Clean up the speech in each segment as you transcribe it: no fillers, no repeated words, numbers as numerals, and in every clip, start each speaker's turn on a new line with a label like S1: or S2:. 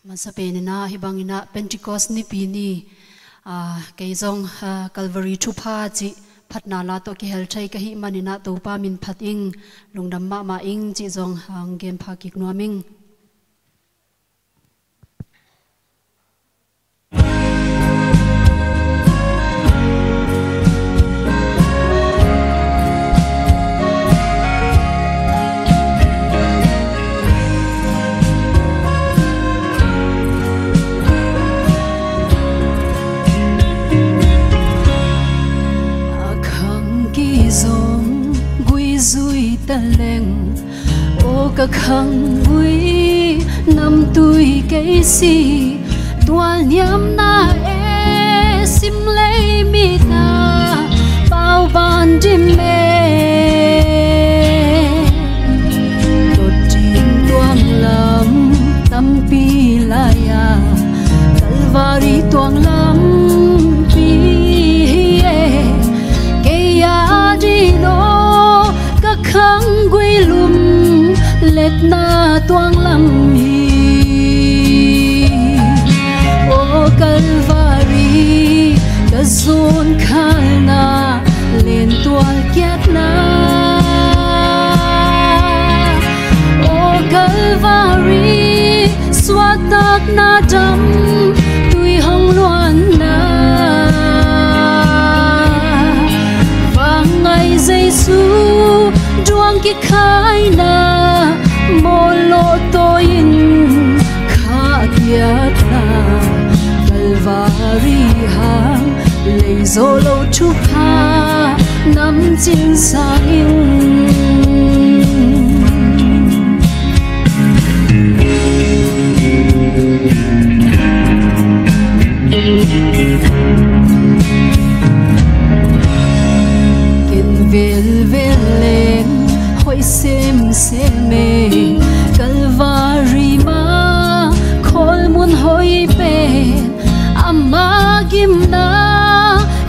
S1: Masapenina hibangina Pentecost ni pini keizong Calvary chupa chi phatna la to ki hel thai ka hi manina to pa min phat ing lungdam ma ing chi zong gem pha ki nuaming leng o ka khang bui nam tui ke si tual niam na e sim lei mi na bao ban dim me to tin tuang lam tam pi la ya Calvary tuang lam pi ke ya di no khang quê lùm lết na toang lam hi o Calvary ka zon khal na lên toal kiat na o Calvary swat tak na dam tui hong loan na vang ngày Giêsu duang ki khai na molo toin kha kiat na Calvary hang lei zolo chu pha nam chin sa in me Calvary ma khol mun hoi pe amma gim na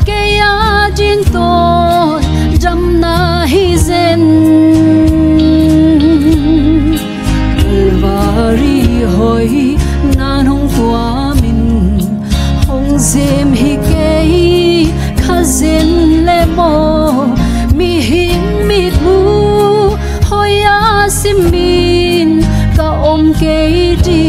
S1: ke ya jin ton jam na hi zen Calvary hoi nan hong tua min hong zem hi ke kha zen le mo mi hin mit mu simin ka om ke di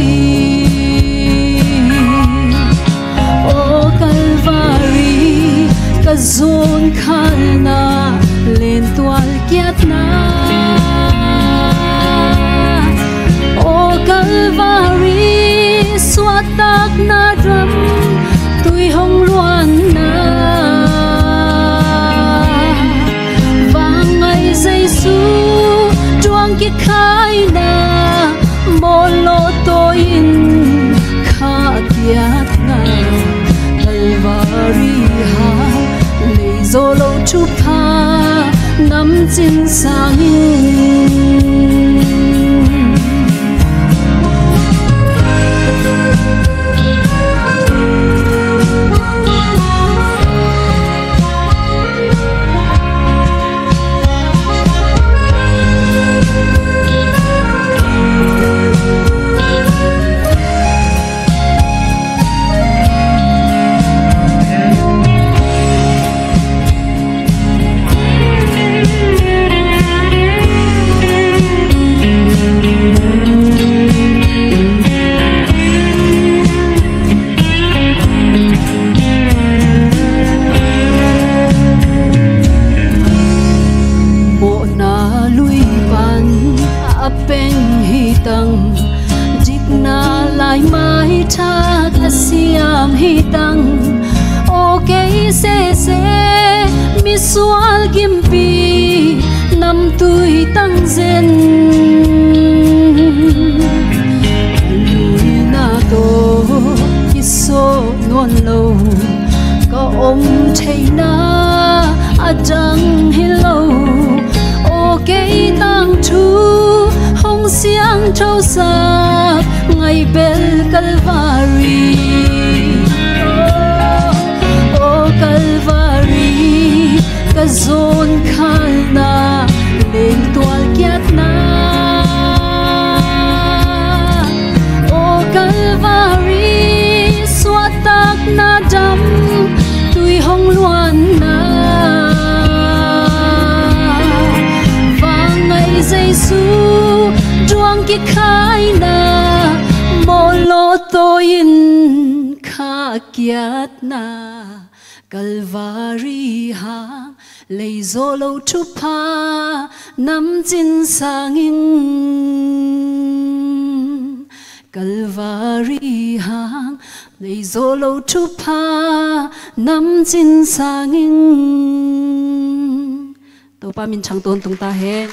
S1: o Calvary ka zon khal na len tual kiat na o Calvary swat tak na drum tui hong luan na vang ngày Giêsu ki khai na molo toin kha kiat na Calvary ha lei zolo chu pha nam chin sang siam hi tang o ke se mi sual gimpi nam tui tang zen lui na to kiso non lo ka om theina ajang hello o ke tang thu hong siang thau sa ngày bel Calvary o Calvary ka zon khal na lên toal kiat na Giêsu doang ki khai na mo lo to in kha kiat na Calvary hang lấy zolo thu pa nam chin sangin Calvary hang lấy zolo thu pa nam chin sangin to pa min chang ton tung ta he